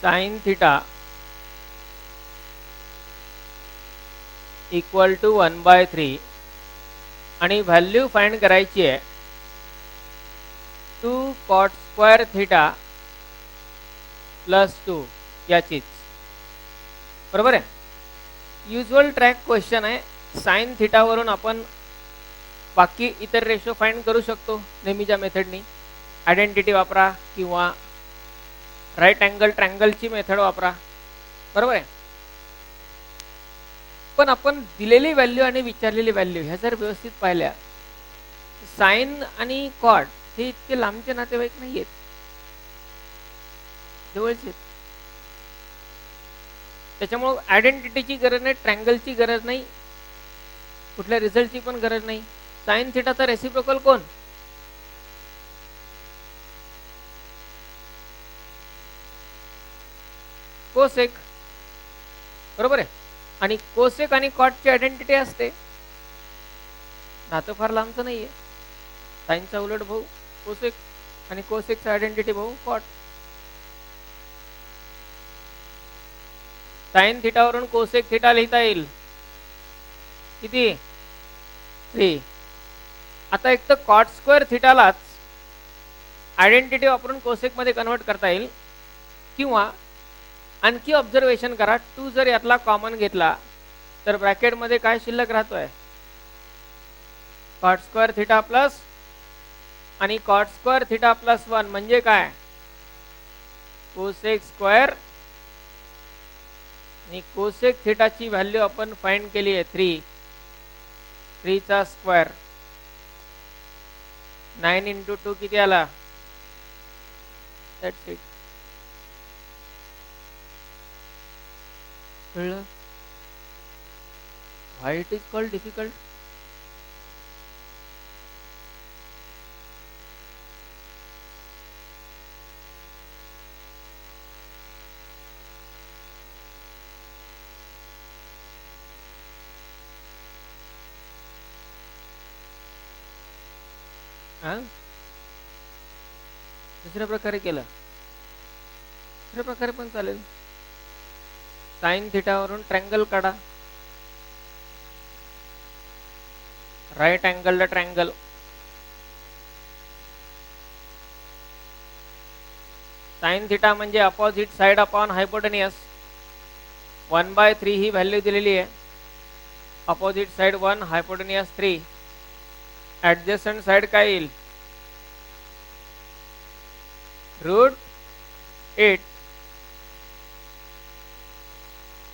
Sine theta equal to 1/3 आणि value find करायची आहे 2 cot स्क्वेअर थिटा प्लस 2 याचीच, बरोबर आहे. युजुअल ट्रॅक क्वेश्चन आहे. साइन थिटा वरून आपण बाकी इतर रेशो फाइंड करू शकतो नेहमीच्या मेथडनी. आयडेंटिटी वापरा किंवा राईट अँगल ट्रँगलची मेथड वापरा, बरोबर आहे. पण आपण दिलेली व्हॅल्यू आणि विचारलेली व्हॅल्यू ह्या जर व्यवस्थित पाहिल्या, साइन आणि कॉट हे इतके लांबचे नातेवाईक नाही आहेत, जवळचे. त्याच्यामुळे आयडेंटिटीची गरज नाही, ट्रँगलची गरज नाही, कुठल्या रिझल्टची पण गरज नाही. साइन थिटाचा रेसिप्रोकल कोण? कोसेक, बरोबर आहे. आणि कोसेक आणि कॉटची आयडेंटिटी असते, नातं फार लांबचं नाहीये. साइनचा उलट भाऊ कोसेक आणि कोसेकचा आयडेंटिटी भाऊ कॉट. साइन थिटावरून कोसेक थिटा लिहिता येईल किती? 3. आता एक तर कॉट स्क्वेअर थिटालाच आयडेंटिटी वापरून कोसेक मध्ये कन्वर्ट करता येईल, किंवा आणखी ऑब्झर्वेशन करा, 2 जर यातला कॉमन घेतला तर ब्रॅकेट मध्ये काय शिल्लक राहतोय? कॉट स्क्वेअर थिटा प्लस आणि कॉट स्क्वेअर थिटा प्लस 1 म्हणजे काय? Cosec square. आणि कोसेक थिटाची व्हॅल्यू आपण फाइंड केली आहे 3. 3 चा स्क्वेअर 9 × 2 किती आला? That's it. कळलं? Why it is called difficult? दुसऱ्या प्रकारे केलं, दुसऱ्या प्रकारे पण चालेल. साइन थिटावरून ट्रँगल काढा, right angle triangle. Sine theta म्हणजे अपोजिट साइड अपॉन हायपोटेनियस. 1/3 ही व्हॅल्यू दिलेली आहे. Opposite side 1, hypotenuse 3. Adjacent side काय येईल? √8.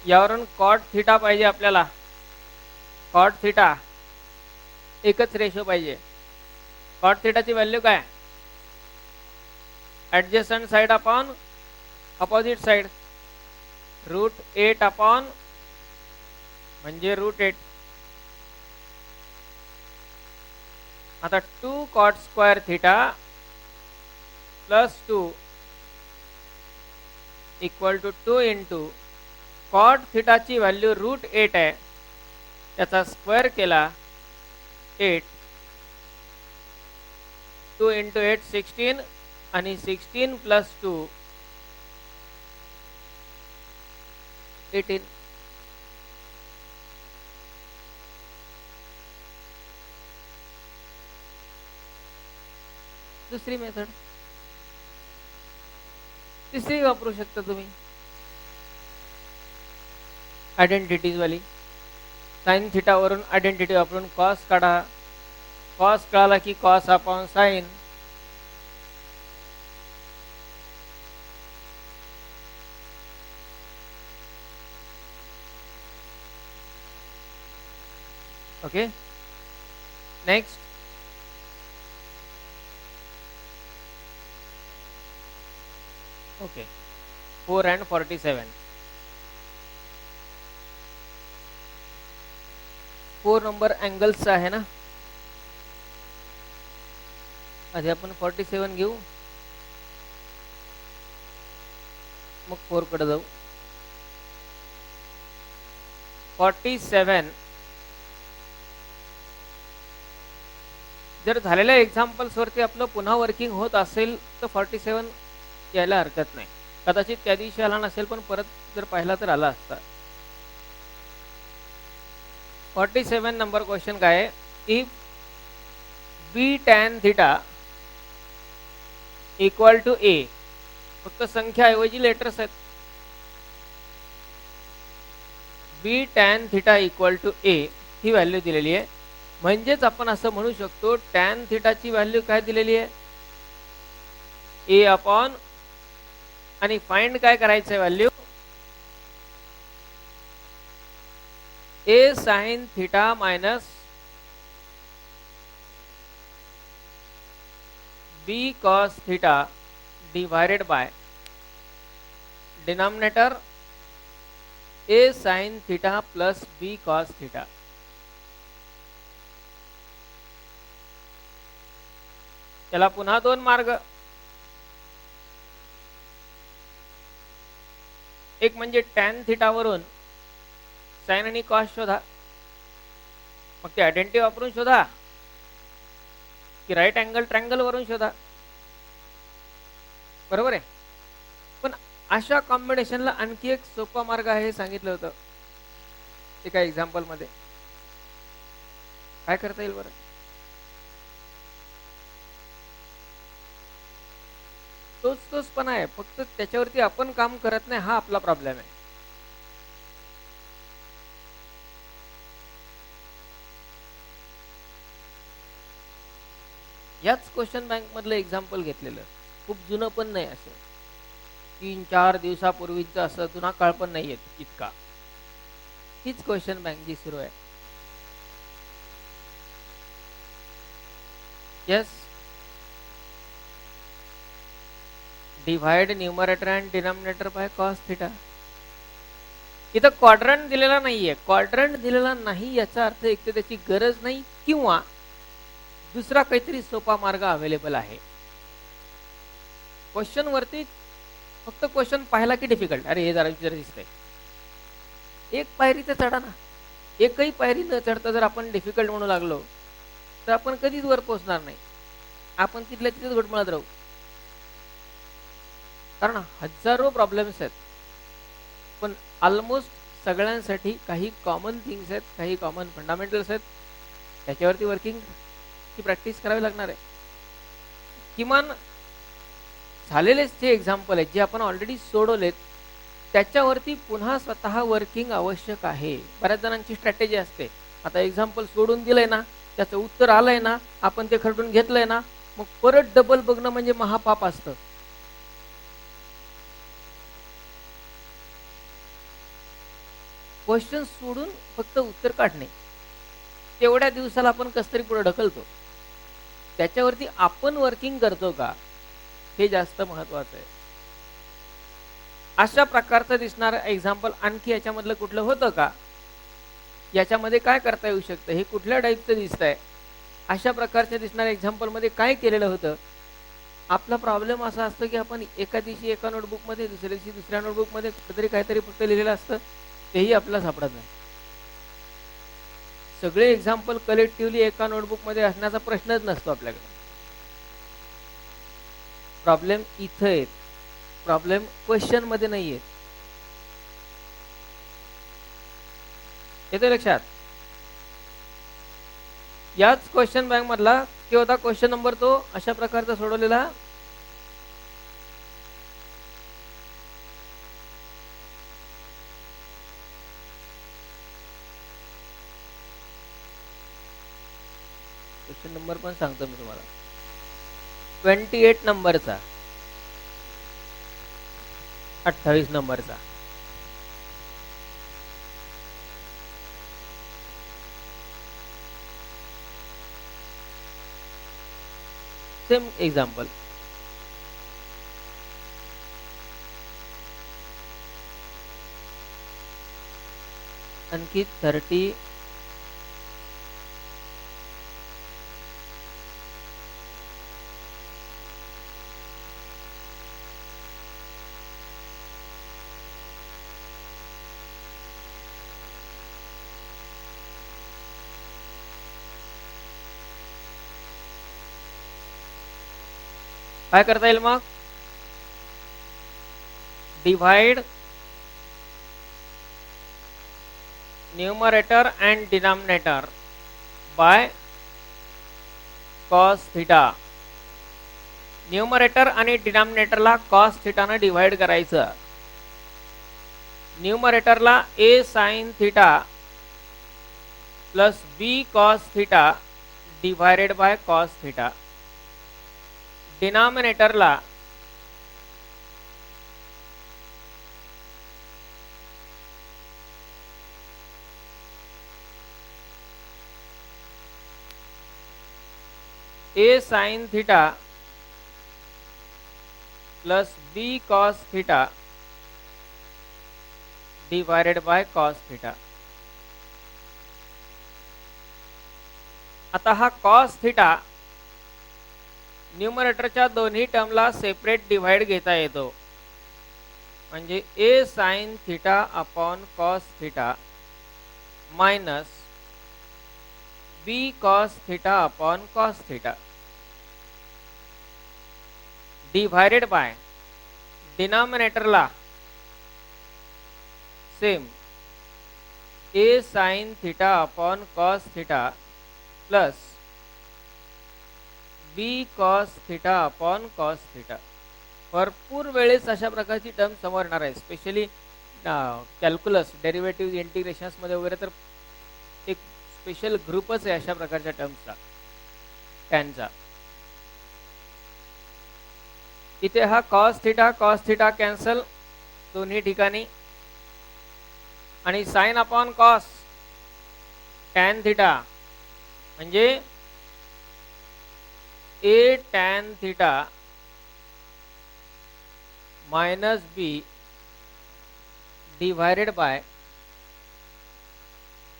यावरून कॉट थिटा पाहिजे आपल्याला. कॉट थिटा एकच रेशो पाहिजे. कॉट थिटाची व्हॅल्यू काय? Adjacent side upon opposite side. √8 upon म्हणजे √8. आता 2 cot square theta plus 2 equal to 2 into cot थिटाची व्हॅल्यू √8 आहे, त्याचा स्क्वेअर केला 8. 2 × 8 16 आणि 16 प्लस 2 18. दुसरी मेथड, तिसरी वापरू शकता तुम्ही, आयडेंटिटीज वाली. साइन थिटा वरून आयडेंटिटी वापरून कॉस काढा. कॉस कळाला की cos upon sine. Okay, next. Okay, 4 and 47. 4 number अँगल्सचा आहे ना. आधी आपण 47 घेऊ, मग 4 कडे जाऊ. 47 जर झालेल्या एक्झाम्पल्स वरती आपलं पुन्हा वर्किंग होत असेल तर 47 यायला हरकत नाही. कदाचित त्या दिवशी आला नसेल, पण परत जर पाहिला तर आला असता. 47 नंबर क्वेश्चन काय आहे? If B tan theta equal to A, फक्त संख्या ऐवजी लेटर्स आहेत. B tan theta equal to A ही व्हॅल्यू दिलेली आहे. म्हणजेच आपण असं म्हणू शकतो टॅन थिटाची व्हॅल्यू काय दिलेली आहे? ए अपॉन, आणि फाइंड काय करायचं आहे value? A sine theta minus b cos theta divided by denominator a sine theta plus b cos theta. त्याला पुन्हा दोन मार्ग. एक म्हणजे टॅन थिटा वरून साइन आणि कॉस शोधा, मग ते आयडेंटिटी वापरून शोधा, की राईट अँगल ट्रँगल वरून शोधा. बरोबर आहे. पण अशा कॉम्बिनेशनला आणखी एक सोपा मार्ग आहे हे सांगितलं होतं एका एक्झाम्पल मध्ये. काय करता येईल बरं? तोच पण आहे, फक्त त्याच्यावरती आपण काम करत नाही, हा आपला प्रॉब्लेम आहे. याच क्वेश्चन बँक मधलं एक्झाम्पल घेतलेलं, खूप जुनं पण नाही, असं 3-4 दिवसापूर्वीचं असं जुना काळ पण नाहीये इतका. हीच क्वेश्चन बँक जी सुरू आहे. Yes, divide numerator and denominator by cos theta. इथं क्वाड्रंट दिलेला नाहीये. क्वाड्रंट दिलेला नाही याचा अर्थ एक तर त्याची गरज नाही, किंवा दुसरा काहीतरी सोपा मार्ग अवेलेबल आहे. क्वेश्चन वरती फक्त क्वेश्चन पाहिला की डिफिकल्ट, अरे हे जरा दिसतंय, एक पायरी तर चढा ना. एकही पायरी न चढता जर आपण डिफिकल्ट म्हणू लागलो तर आपण कधीच वर पोहोचणार नाही. आपण तिथल्या तिथेच घुटमळत राहू, कारण हजारो प्रॉब्लेम्स आहेत. पण ऑलमोस्ट सगळ्यांसाठी काही कॉमन थिंग्स आहेत, काही कॉमन फंडामेंटल्स आहेत, त्याच्यावरती वर्किंग ची प्रॅक्टिस करावी लागणार आहे. किमान झालेलेच जे एक्झाम्पल आहेत, जे आपण ऑलरेडी सोडवलेत, त्याच्यावरती पुन्हा स्वतः वर्किंग आवश्यक आहे. बऱ्याच जणांची स्ट्रॅटेजी असते, आता एक्झाम्पल सोडून दिलंय ना, त्याचं उत्तर आलंय ना, आपण ते खरडून घेतलंय ना, मग परत डबल बघणं म्हणजे महापाप असतं. क्वेश्चन सोडून फक्त उत्तर काढणे, तेवढ्या दिवसाला आपण कसं तरी पुढे ढकलतो. त्याच्यावरती आपण वर्किंग करतो का, हे जास्त महत्वाचं आहे. अशा प्रकारचं दिसणार एक्झाम्पल आणखी याच्यामधलं कुठलं होतं का? याच्यामध्ये काय करता येऊ शकतं, हे कुठल्या टाईपचं दिसतंय, अशा प्रकारच्या दिसणाऱ्या एक्झाम्पल मध्ये काय केलेलं होतं? आपला प्रॉब्लेम असा असतो की आपण एका दिवशी एका नोटबुक मध्ये, दुसऱ्या दिवशी दुसऱ्या नोटबुक मध्ये कुठेतरी काहीतरी फक्त लिहिलेलं असतं, तेही आपल्याला सापडत नाही. सगळे एक्झाम्पल कलेक्टिव्हली एका नोटबुक मध्ये असण्याचा प्रश्नच नसतो आपल्याकडे. प्रॉब्लेम इथं आहेत, प्रॉब्लेम क्वेश्चन मध्ये नाही आहेत. येते लक्षात? याच क्वेश्चन बँक मधला ते होता क्वेश्चन नंबर तो अशा प्रकारचा सोडवलेला. क्वेश्चन नंबर पण सांगतो मी तुम्हाला, 28 नंबरचा, 28 नंबरचा. Same example. आणखी 30 काय करता येईल मग? Divide numerator and denominator by cos theta. Numerator आणि डिनॉमिनेटरला कॉस थिटाने डिवाइड करायचं. न्यूमरेटरला a sin theta plus b cos theta divided by cos theta. डिनॉमिनेटरला a sin theta plus b cos theta divided by cos theta. आता हा cos theta न्यूमरेटरच्या दोन्ही टर्मला separate divide घेता येतो. म्हणजे a sin theta upon cos theta minus b cos theta upon cos theta divided by डिनॉमिनेटरला same a sin theta upon cos theta plus b cos theta upon cos theta. भरपूर वेळेस अशा प्रकारची term समोर येणार आहे, स्पेशली कॅल्क्युलस डेरिव्हेटिव्ह इंटिग्रेशन्स मध्ये वगैरे. तर एक स्पेशल ग्रुपच आहे अशा प्रकारच्या टर्म्सचा, टॅनचा. इथे हा कॉस थिटा कॅन्सल दोन्ही ठिकाणी, आणि sine upon cos tan theta म्हणजे a tan theta minus b divided by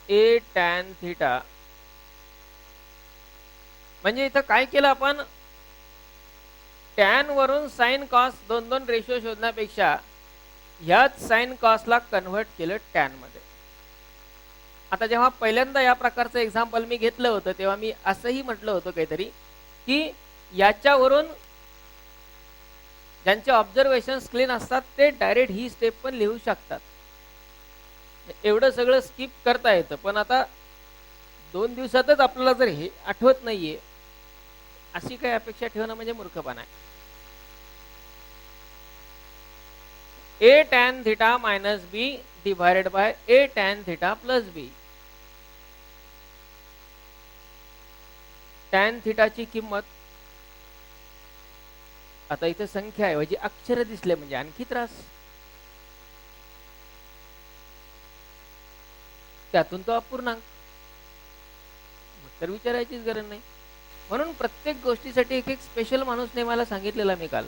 a tan theta. म्हणजे इथं काय केलं आपण, टॅन वरून साइन कॉस दोन दोन रेशो शोधण्यापेक्षा ह्याच साइन कॉसला कन्व्हर्ट केलं टॅन मध्ये. आता जेव्हा पहिल्यांदा या प्रकारचं एक्झाम्पल मी घेतलं होतं तेव्हा मी असंही म्हटलं होतं काहीतरी की याच्यावरून ज्यांचे ऑब्झर्वेशन्स क्लीन असतात ते डायरेक्ट ही स्टेप पण लिहू शकतात. एवढं सगळं स्किप करता येतं. पण आता 2 दिवसातच आपल्याला जर हे आठवत नाहीये अशी काही अपेक्षा ठेवणं म्हणजे मूर्खपणा आहे. a tan theta minus b divided by a tan theta plus b. Tan थिटाची किंमत आता इथे संख्या ऐवजी अक्षर दिसले म्हणजे आणखी त्रास. त्यातून तो अपूर्णांक, तर विचारायचीच गरज नाही. म्हणून प्रत्येक गोष्टीसाठी एक एक स्पेशल माणूस नेमाला सांगितलेला मी काल,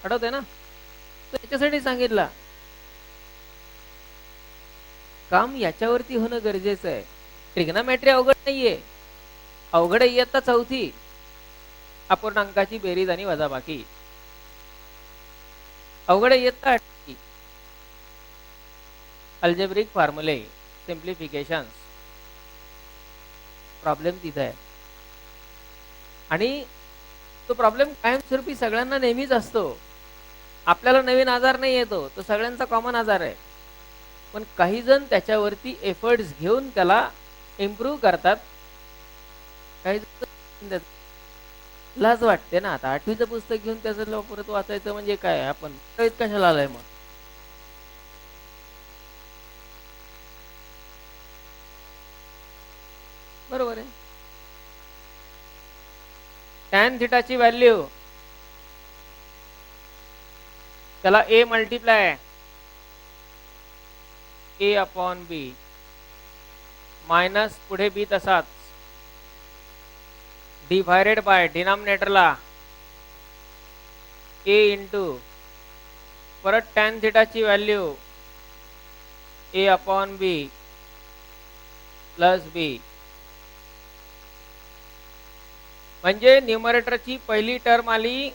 आठवतंय ना. तर त्याच्यासाठी सांगितला काम याच्यावरती होणं गरजेचं आहे. ट्रिग्नोमेट्री अवघड नाहीये, अवघड आहे आता चौथी अपूर्णांकाची बेरीज आणि वजाबाकी. अवघड येतात अल्जेब्रिक फॉर्म्युले, सिम्प्लिफिकेशन्स. प्रॉब्लेम तिथे आहे आणि तो प्रॉब्लेम कायमस्वरूपी सगळ्यांना नेहमीच असतो. आपल्याला नवीन आजार नाही येतो, तो सगळ्यांचा कॉमन आजार आहे. पण काही जण त्याच्यावरती एफर्ट्स घेऊन त्याला इम्प्रूव्ह करतात. काही लाज वाटते ना. आता 8वीचं पुस्तक घेऊन त्याचं परत वाचायचं म्हणजे काय, आपण कशाला आलाय मग. बरोबर आहे. टॅन थिटाची व्हॅल्यू त्याला a multiply a upon b minus पुढे b तसाच डिवाइडेड बाय डिनॉमिनेटरला a इंटू परत टॅन थिटाची value a upon b plus b. म्हणजे न्यूमरेटरची पहिली टर्म आली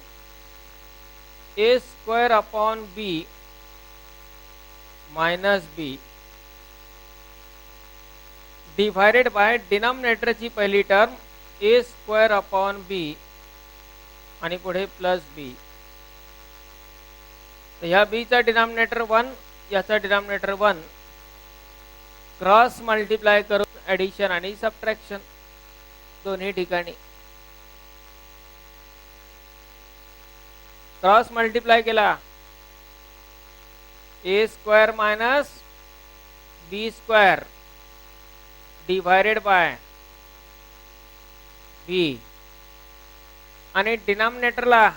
a square upon b minus b divided by डिनॉमिनेटरची पहिली term a square upon b आणि पुढे प्लस b. तर ह्या बीचा डिनॉमिनेटर 1, याचा डिनॉमिनेटर 1, क्रॉस मल्टिप्लाय करून ॲडिशन आणि सबट्रॅक्शन दोन्ही ठिकाणी क्रॉस मल्टिप्लाय केला, A square minus B square divided by B, आणि डिनॉमिनेटरला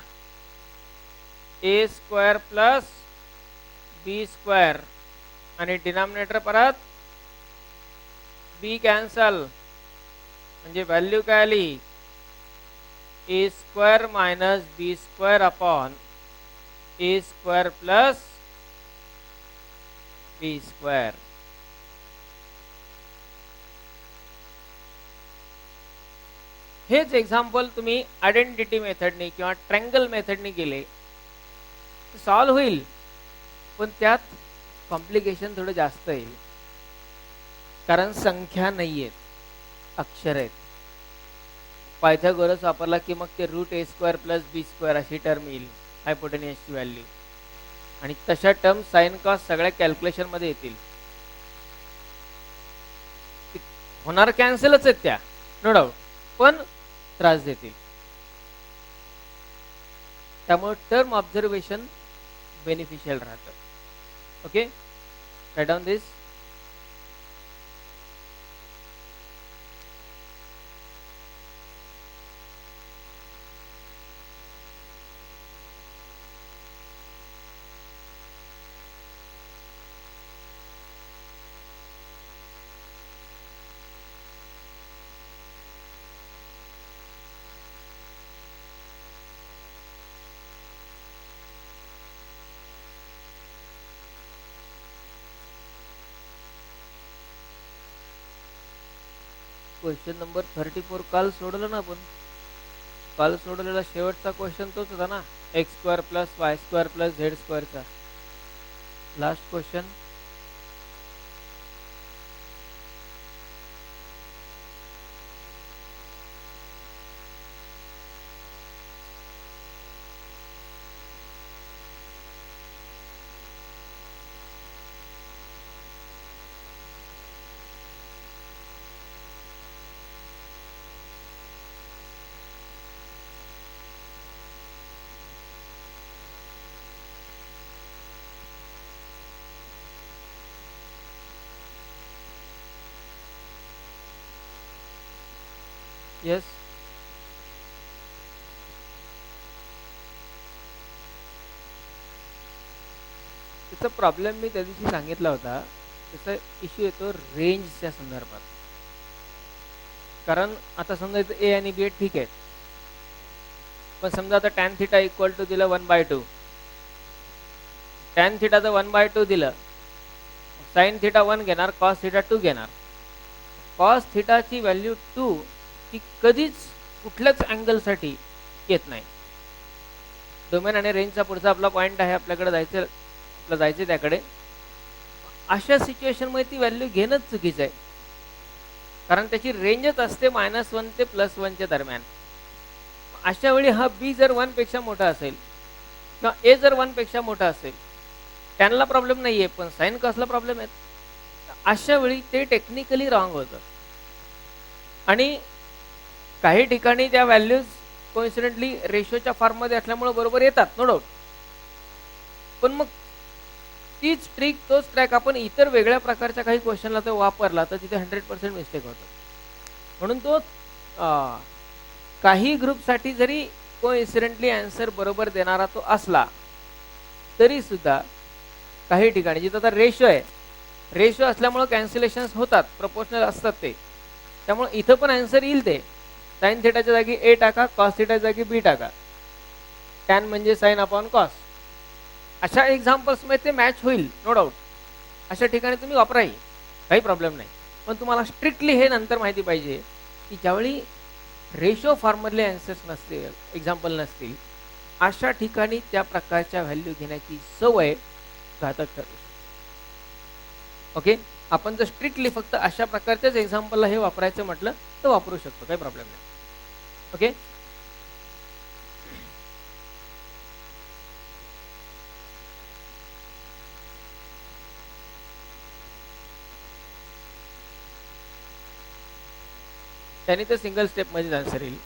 A square plus B square, आणि डिनॉमिनेटर परत बी कॅन्सल, म्हणजे व्हॅल्यू काय आली, A square minus B square upon A square plus B square. हेच एक्झाम्पल तुम्ही आयडेंटिटी मेथडनी किंवा ट्रँगल मेथडनी केले सॉल्व होईल, पण त्यात कॉम्प्लिकेशन थोडं जास्त येईल, कारण संख्या नाही आहेत, अक्षर आहेत. पायथागोरस वापरला की मग ते रूट ए स्क्वेअर प्लस बी स्क्वेअर अशी टर्म येईल हायपोटेन्यूसची व्हॅल्यू, आणि तशा टर्म साइन कॉस सगळ्या कॅल्क्युलेशन मध्ये येतील. होणार कॅन्सलच आहेत त्या, नो डाऊट, पण त्रास देतील. त्यामुळे टर्म ऑब्झर्वेशन बेनिफिशियल राहतं. ओके, राईट डाऊन दिस. क्वेश्चन नंबर 34 काल सोडवलं ना आपण. काल सोडवलेला शेवटचा क्वेश्चन तोच होता ना, X square plus Y square plus Z स्क्वेअरचा लास्ट क्वेश्चन. येस, त्याचा प्रॉब्लेम मी त्या दिवशी सांगितला होता. त्याचा इश्यू येतो रेंजच्या संदर्भात. कारण आता समजा इथं ए आणि बी ठीक आहेत, पण समजा आता टॅन थिटा इक्वल टू दिलं 1/2, टॅन थिटाचं 1/2 दिलं, साइन थिटा 1 घेणार, कॉस थिटा 2 घेणार. कॉस थिटाची व्हॅल्यू 2 ही कधीच कुठल्याच अँगलसाठी येत नाही. डोमेन आणि रेंजचा पुढचा आपला पॉईंट आहे, आपल्याकडे जायचं त्याकडे. अशा सिच्युएशनमध्ये ती व्हॅल्यू घेणंच चुकीचं आहे, कारण त्याची रेंजच असते -1 ते +1 च्या दरम्यान. अशा वेळी हा बी जर 1 पेक्षा मोठा असेल किंवा ए जर 1 पेक्षा मोठा असेल, त्यांना प्रॉब्लेम नाही आहे, पण साइन कॉसला प्रॉब्लेम आहे. अशा वेळी ते टेक्निकली रॉंग होतं, आणि काही ठिकाणी त्या व्हॅल्यूज कोइन्सिडेंटली रेशोच्या फॉर्ममध्ये असल्यामुळे बरोबर येतात, नो डाऊट. पण मग तीच ट्रिक, तोच ट्रॅक आपण इतर वेगळ्या प्रकारच्या काही क्वेश्चनला तो वापरला तर तिथे 100% मिस्टेक होतं. म्हणून तो काही ग्रुपसाठी जरी कोइन्सिडेंटली आन्सर बरोबर देणारा तो असला तरी सुद्धा काही ठिकाणी जिथं आता रेशो आहे, रेशो असल्यामुळे कॅन्सलेशन्स होतात, प्रोपोर्शनल असतात ते, त्यामुळे इथं पण आन्सर येईल ते. साइन थिटाच्या जागी ए टाका, कॉस थिटाच्या जागी बी टाका, टॅन म्हणजे साइन अपॉन कॉस. अशा एक्झाम्पल्समध्ये ते मॅच होईल, नो डाऊट. अशा ठिकाणी तुम्ही वापराही, काही प्रॉब्लेम नाही. पण तुम्हाला स्ट्रिक्टली हे नंतर माहिती पाहिजे की ज्यावेळी रेशो फॉर्ममधले आन्सर्स नसतील, एक्झाम्पल नसतील, अशा ठिकाणी त्या प्रकारच्या व्हॅल्यू घेण्याची सवय घातक ठरू शकते. ओके, आपण जर स्ट्रिक्टली फक्त अशा प्रकारच्याच एक्झाम्पलला हे वापरायचं म्हटलं तर वापरू शकतो, काही प्रॉब्लेम नाही. ओके, त्याने तर सिंगल स्टेपमध्येच आन्सर येईल.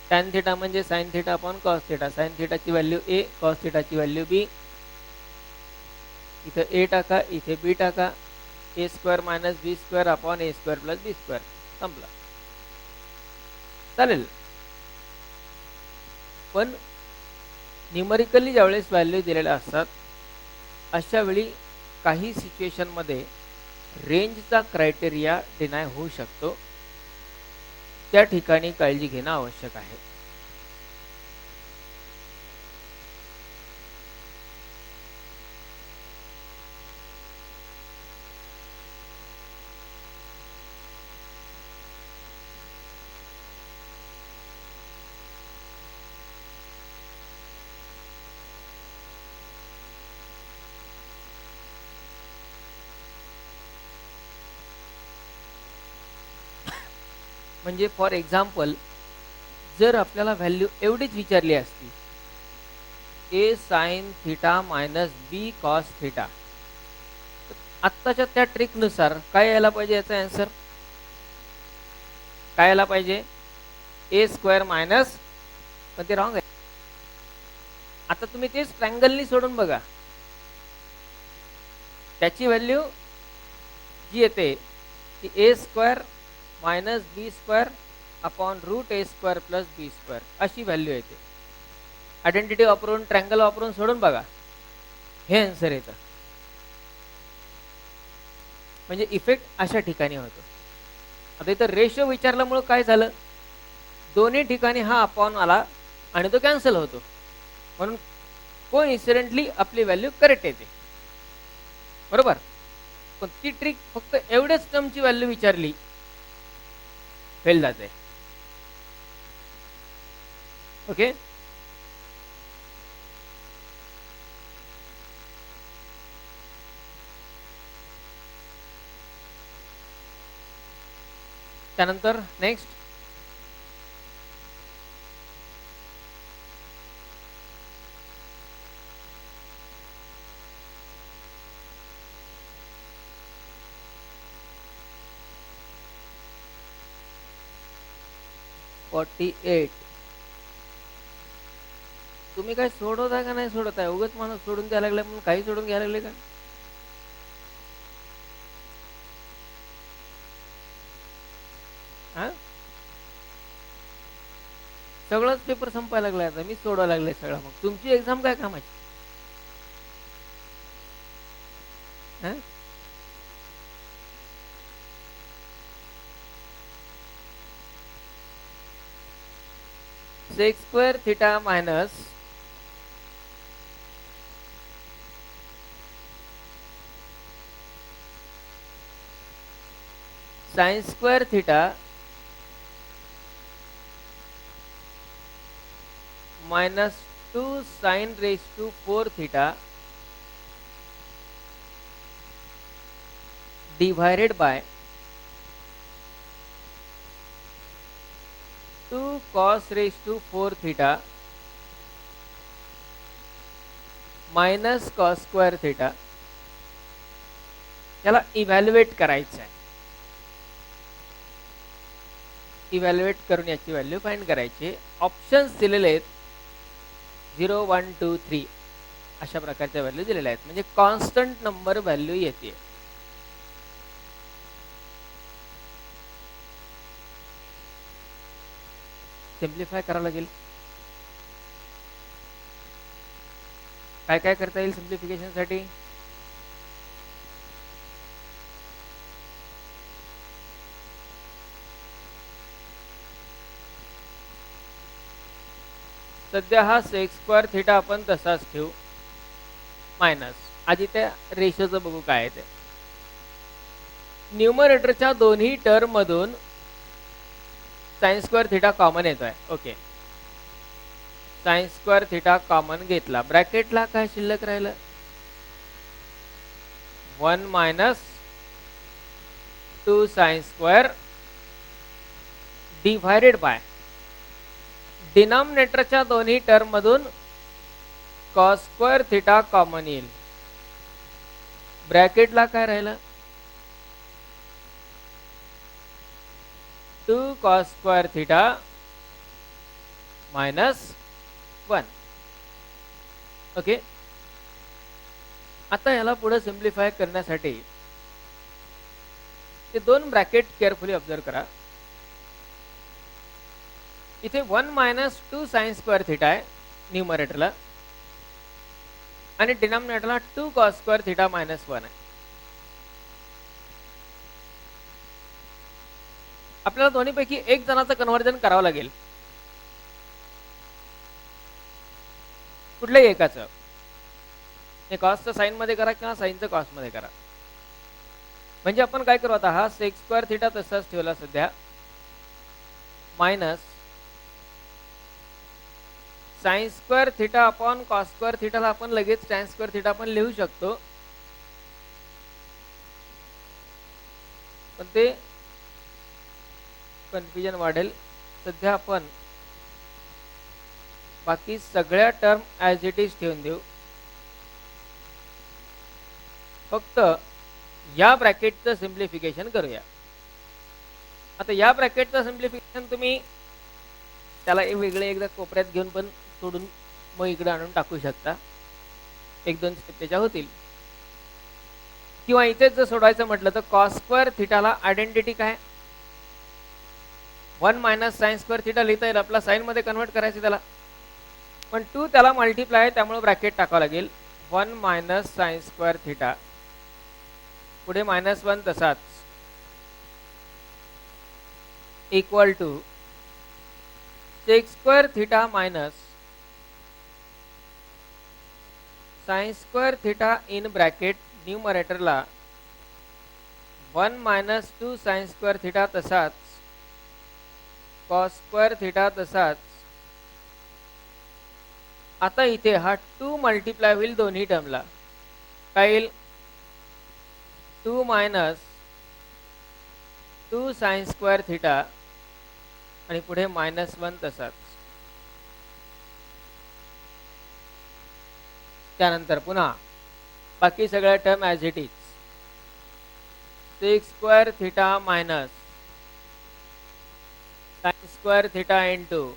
टॅन थिटा म्हणजे sine theta upon cos theta. Sine थिटाची व्हॅल्यू ए, कॉस थिटाची व्हॅल्यू बी. इथं ए टाका, इथे बी टाका. A square minus B square upon A square plus B square. संपला. चालेल. पण न्यूमरिकली ज्यावेळेस व्हॅल्यू दिलेल्या असतात अशा वेळी काही सिच्युएशनमध्ये रेंजचा क्रायटेरिया डिनाय होऊ शकतो. त्या ठिकाणी काळजी घेणं आवश्यक आहे. म्हणजे फॉर एक्झाम्पल जर आपल्याला व्हॅल्यू एवढीच विचारली असती, ए sine theta minus b cos theta, आत्ताच्या त्या ट्रिकनुसार काय यायला पाहिजे? याचा आन्सर काय यायला पाहिजे? ए स्क्वेअर मायनस, पण ते रॉंग आहे. आता तुम्ही तेच ट्रायंगलनी सोडून बघा. त्याची व्हॅल्यू जी येते ती ए square minus B square upon route ए स्क्वेअर प्लस बी स्क्वेअर अशी व्हॅल्यू येते. आयडेंटिटी वापरून, ट्रायंगल वापरून सोडून बघा, हे आन्सर येतं. म्हणजे इफेक्ट अशा ठिकाणी होतो. आता इथं रेशो विचारल्यामुळं काय झालं? दोन्ही ठिकाणी हा अपॉन आला आणि तो कॅन्सल होतो, म्हणून कोइन्सिडेंटली आपली व्हॅल्यू करेक्ट येते. बरोबर. पण ती ट्रिक फक्त एवढेच टर्मची व्हॅल्यू विचारली, फेल जाते. ओके. त्यानंतर नेक्स्ट (48). तुम्ही काय सोडवत आहे का नाही सोडत आहे? उगाच माणूस सोडून द्यायला लागला म्हणून काही सोडून घ्यायला लागले का? हा, सगळंच पेपर संपायला लागलाय. आता मी सोडवायला लागले सगळं. मग तुमची एक्झाम काय कामाची? 6 theta minus sine square theta minus 2 sine raise to 4 theta divided by 2 cos raise to 4 theta minus cos square theta. याला इव्हॅल्युएट करायचं आहे. इव्हॅल्युएट करून याची व्हॅल्यू फाइंड करायची. ऑप्शन्स दिलेले आहेत 0 1 2 3 अशा प्रकारच्या व्हॅल्यू दिलेल्या आहेत. म्हणजे कॉन्स्टंट नंबर व्हॅल्यू येते. सिम्प्लिफाय करावं लागेल. काय काय करता येईल सिम्प्लिफिकेशन साठी? सध्या हा सेक्स स्क्वेअर थीटा आपण तसाच ठेवू मायनस. आधी त्या रेशोचं बघू काय आहे ते. न्यूमरेटरच्या दोन्ही टर्म मधून साइन स्क्वेअर थीटा कॉमन येतोय. Okay, sine square theta common घेतला. ब्रॅकेटला काय शिल्लक राहिलं? 1 minus 2 sine square divided by डिनॉमिनेटरच्या दोन्ही टर्म मधून कॉस स्क्वेअर थीटा कॉमन येईल. ब्रॅकेटला काय राहिलं? 2 cos स्क्वेअर थिटा -1. ओके, आता याला पुढे सिम्प्लिफाय करण्यासाठी ते दोन ब्रॅकेट केअरफुली ऑब्झर्व करा. इथे 1 - 2 sin स्क्वेअर थिटा आहे न्यूमरेटरला आणि डिनॉमिनेटरला 2 cos स्क्वेअर थिटा -1 आहे. आपल्याला दोन्हीपैकी एक जणाचं कन्व्हर्जन करावं लागेल. कुठल्याही एकाचं, हे कॉसचं साइन मध्ये करा किंवा साइनचं कॉस मध्ये करा. म्हणजे आपण काय करू, आता हा सेक स्क्वेअर थिटा तसाच ठेवला सध्या, minus sine square theta upon cos square थिटाला आपण लगेच टॅन स्क्वेअर थिटा पण लिहू शकतो, पण ते कन्फ्युजन वाढेल. सध्या आपण बाकी सगळ्या टर्म ॲज इट इज ठेवून देऊ. फक्त या ब्रॅकेटचं सिम्प्लिफिकेशन करूया. आता या ब्रॅकेटचं सिम्प्लिफिकेशन तुम्ही त्याला वेगळे एकदा कोपऱ्यात घेऊन पण सोडून मग इकडे आणून टाकू शकता. 1-2 स्टेप त्याच्या होतील. किंवा इथेच जर सोडवायचं म्हटलं तर कॉस स्क्वेअर थिटाला आयडेंटिटी काय, 1 - sin स्क्वेअर थिटा लिहिता येईल. आपला साइन मध्ये कन्वर्ट करायचं त्याला, पण 2 त्याला मल्टिप्लाय आहे त्यामुळे ब्रॅकेट टाकावं लागेल. 1 - sin स्क्वेअर थिटा पुढे -1 तसाच equal to sec square theta minus sine square theta in bracket न्यूमरेटरला 1 - 2 sin स्क्वेअर थिटा तसाच कॉस स्क्वेअर थिटा तसाच. आता इथे हा 2 मल्टिप्लाय होईल दोन्ही टर्मला, काय येईल 2 - 2 sin स्क्वेअर थिटा आणि पुढे -1 तसाच. त्यानंतर पुन्हा बाकी सगळ्या term as it is, sec square theta minus sine square theta into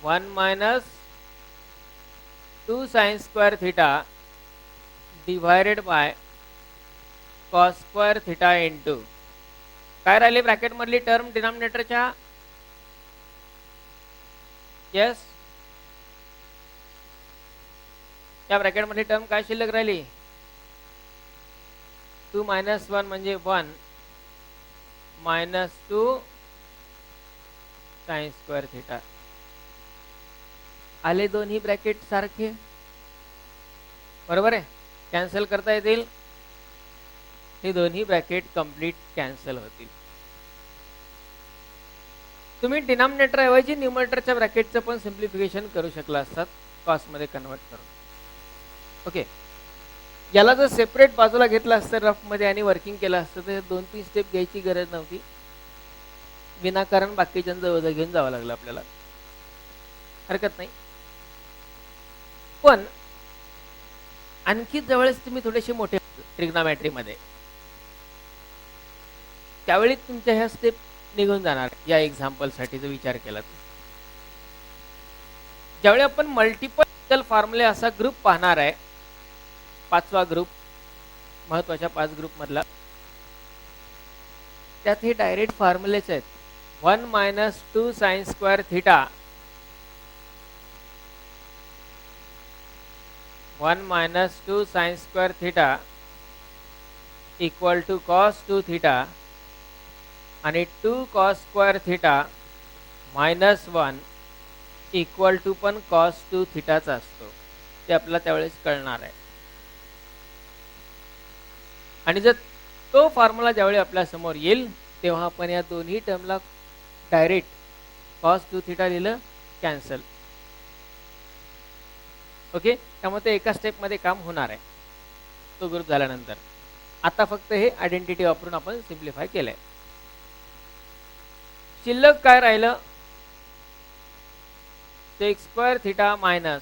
1 - 2 sin square theta divided by cos square theta into काय राहिले ब्रॅकेट मधली टर्म डिनॉमिनेटरच्या, येस या ब्रॅकेट मधली टर्म काय शिल्लक राहिली, 2 - 1 म्हणजे 1 - 2 sin स्क्वेअर थिटा. आले दोन्ही ब्रॅकेट सारखे, बरोबर आहे, कॅन्सल करता येतील. हे दोन्ही ब्रॅकेट कंप्लीट कॅन्सल होतील. तुम्ही डिनॉमिनेटर ऐवजी न्यूमरेटरच्या ब्रॅकेटचं पण सिम्प्लिफिकेशन करू शकला असतात कॉस मध्ये कन्वर्ट करून. ओके, याला जर सेपरेट बाजूला घेतलं असतं रफ मध्ये आणि वर्किंग केलं असतं तर 2-3 स्टेप घ्यायची गरज नव्हती. विनाकारण बाकीच्यांचं वजन घेऊन जावं लागलं आपल्याला, हरकत नाही. पण आणखी जवळच तुम्ही थोडेसे मोठे ट्रिग्नोमेट्री मध्ये, त्यावेळी तुमच्या ह्या स्टेप निघून जाणार. या एक्झाम्पल साठी जर विचार केला तर ज्यावेळी आपण मल्टिपल फॉर्म्युले असा ग्रुप पाहणार आहे, 5वा ग्रुप, महत्वाच्या 5 ग्रुप मधला, त्यात हे डायरेक्ट फॉर्म्युलेच आहेत. 1 - 2 sin square theta 1 - 2 sin square theta equal to cos 2 theta आणि 2 cos square theta -1 equal to पण cos 2 थिटाचा असतो. ते आपल्याला त्यावेळेस कळणार आहे. आणि जर तो फॉर्म्युला ज्यावेळी आपल्या समोर येईल तेव्हा आपण या दोन्ही टर्मला डायरेक्ट cos 2 थिटा लिहिलं, कॅन्सल. ओके, त्यामुळे ते एका स्टेप मध्ये काम होणार आहे तो ग्रुप झाल्यानंतर. आता फक्त हे आयडेंटिटी वापरून आपण सिम्प्लिफाय केलंय. शिल्लक काय राहिलं, sec square theta minus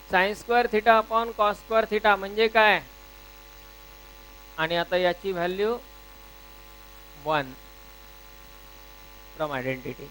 sine square theta upon cos square theta म्हणजे काय, आणि आता याची व्हॅल्यू 1 from identity.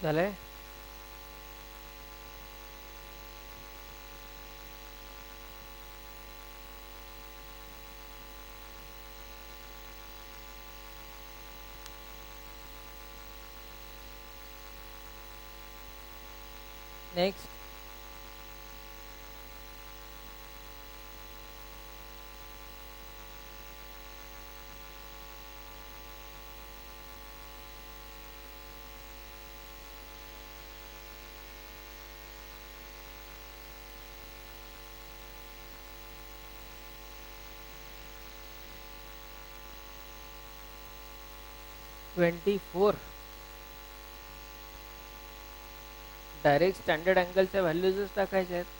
झालंय. नेक्स्ट. $24. डायरेक्ट स्टँडर्ड अँगलच्या व्हॅल्यूजच टाकायच्या आहेत.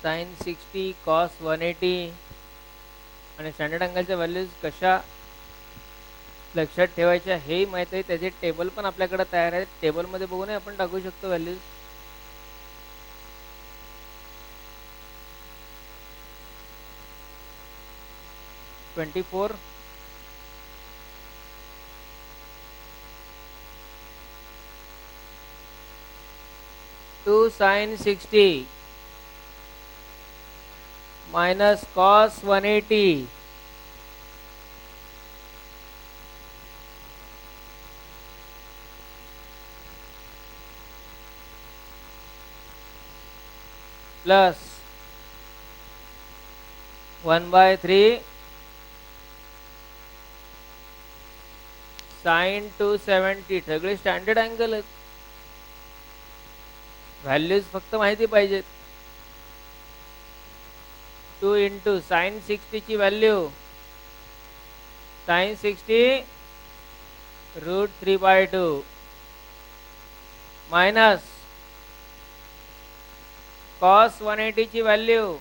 sin 60 cos 180 आणि स्टँडर्ड अँगलच्या व्हॅल्यूज कशा लक्षात ठेवायच्या हे माहित आहे. त्याचे टेबल पण आपल्याकडे तयार आहे. टेबलमध्ये बघून आपण टाकू शकतो values. $24 2 sin 60 minus cos 180 . Plus 1/3 sin 270 सगळे स्टँडर्ड अँगल आहेत. व्हॅल्यूज फक्त माहिती पाहिजेत. 2 इंटू साइन 60 ची व्हॅल्यू साइन 60 √3/2 मायनस कॉस 180 ची व्हॅल्यू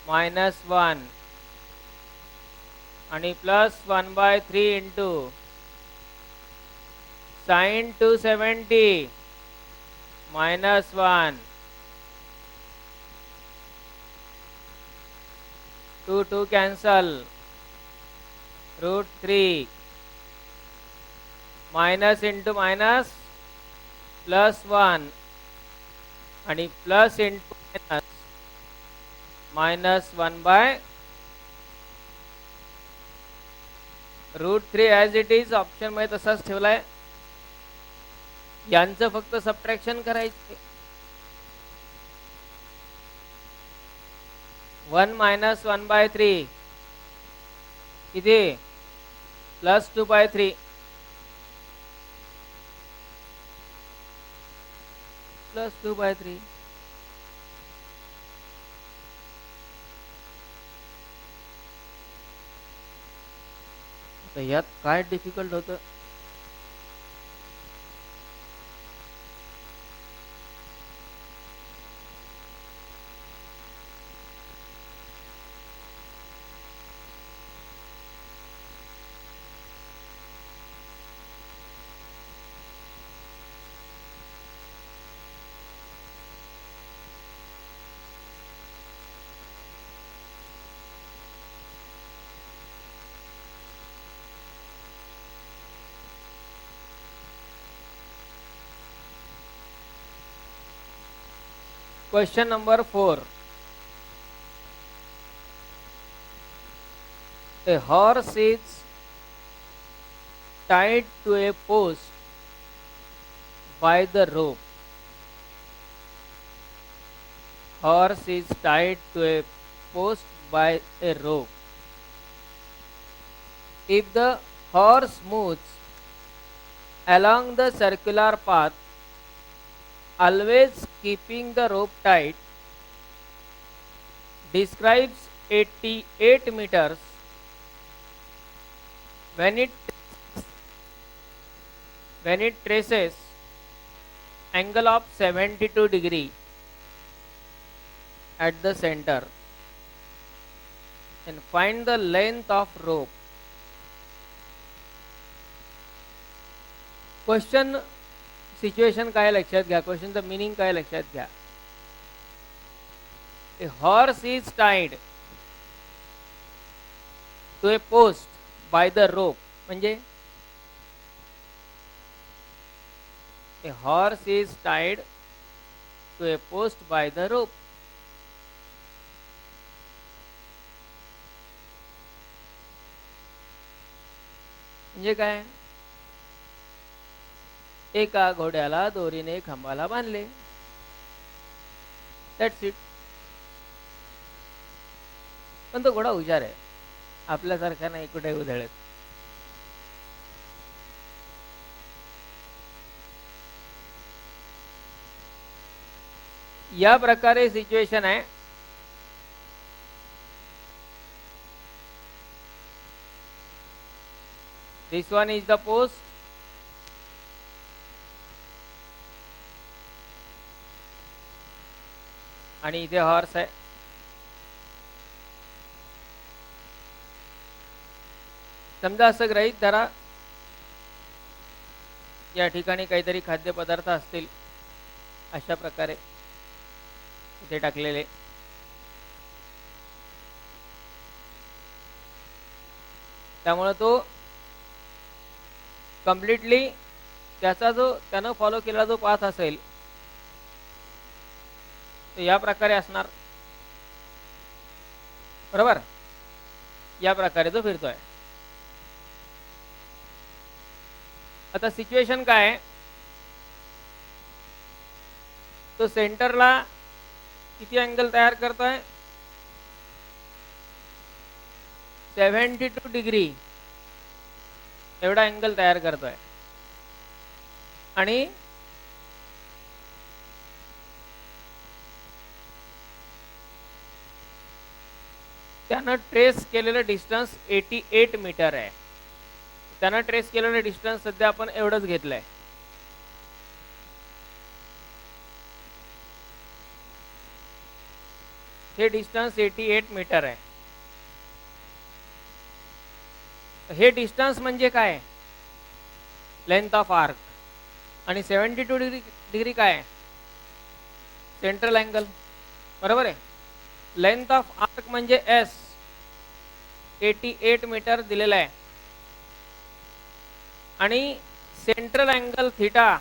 -1 आणि plus 1/3 into sine 270 -1 2 cancel √3 minus into minus +1 आणि plus into minus √3 as it is option मध्ये तसाच ठेवलाय. यांचं फक्त सबट्रॅक्शन करायचे. 1 - 1/3 किती +2/3 +2/3 यात काय डिफिकल्ट होतं. Question number 4. A horse is tied to a post by the rope. Horse is tied to a post by a rope. If the horse moves along the circular path, always keeping the rope tight, describes 88 meters when it traces angle of 72 degree at the center, and find the length of rope. Question situation काय लक्षात घ्या. क्वेश्चनचं meaning काय लक्षात घ्या. A horse is tied to a post by the rope. म्हणजे a horse is tied to a post by the rope. म्हणजे काय. एका घोड्याला दोरीने खांबाला बांधले. That's it. पण तो घोडा हुशार आहे, आपल्यासारखा नाही कुठे उधळत. या प्रकारे सिच्युएशन आहे. दिस वन इज द पोस्ट आणि इथे हॉर्स आहे. समजा असं गृहीत धरा या ठिकाणी काहीतरी खाद्यपदार्थ असतील अशा प्रकारे इथे टाकलेले. त्यामुळे तो कम्प्लिटली त्याचा जो त्यानं फॉलो केलेला जो पाथ असेल तो या प्रकारे असणार. बरोबर. या प्रकारे तो फिरतोय. आता सिच्युएशन काय, तो सेंटरला किती अँगल तयार करतोय? 72 डिग्री एवढा अँगल तयार करतोय. आणि त्यानं ट्रेस केलेलं डिस्टन्स 88 मीटर आहे. त्यानं ट्रेस केलेलं डिस्टन्स सध्या आपण एवढंच घेतलंय. हे डिस्टन्स 88 मीटर आहे. हे डिस्टन्स म्हणजे काय? Length of arc. आणि 72 डिग्री काय? Central angle. बरोबर आहे. लेंथ ऑफ आर्क म्हणजे एस 88 मीटर दिलेला आहे. आणि सेंट्रल अँगल थिटा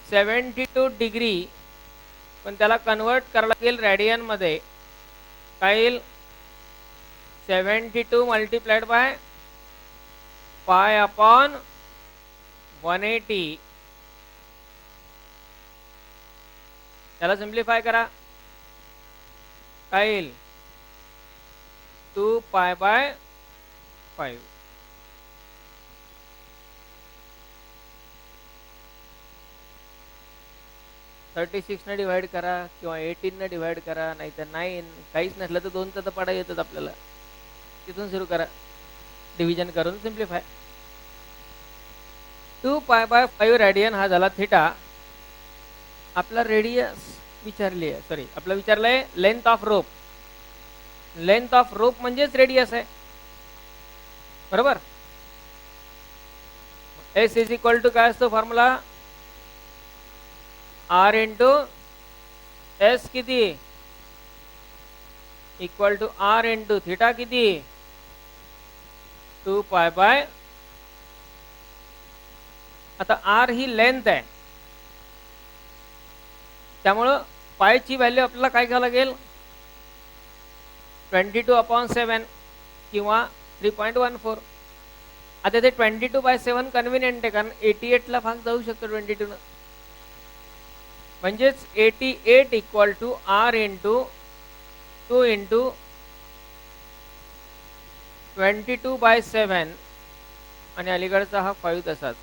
72 डिग्री, पण त्याला कन्वर्ट करायला लागेल रेडियन मध्ये. काय येईल? 72 मल्टिप्लाइड बाय पाय अपॉन 180. त्याला सिंप्लिफाय करा. काय येईल? 2 पाय बाय 5. ने डिवाइड करा किंवा 18 ने डिवाइड करा, नाही तर 9. काहीच नसलं तर 2चा तर पाडा येतात आपल्याला. तिथून सुरू करा डिव्हिजन करून सिंप्लिफाय. 2 पाय बाय 5 रेडियन हा झाला थिटा. आपला रेडियस विचारली आहे, सॉरी आपला विचारलंय length of rope. Length of rope म्हणजेच रेडियस आहे. बरोबर. एस इज इक्वल टू काय असतो फॉर्म्युला? आर इंटू एस किती equal to r into theta किती? 2 पाय बाय. आता आर ही लेंथ आहे, त्यामुळं पायची व्हॅल्यू आपल्याला काय घ्यावं लागेल? 22/7 किंवा 3.14. आता ते 22/7 कन्व्हिनियंट आहे, कारण 88 ला भाग जाऊ शकतो 22 न. म्हणजेच 88 equal to r into 2 into 22/7 आणि अलीकडचा हा 5 तसाच.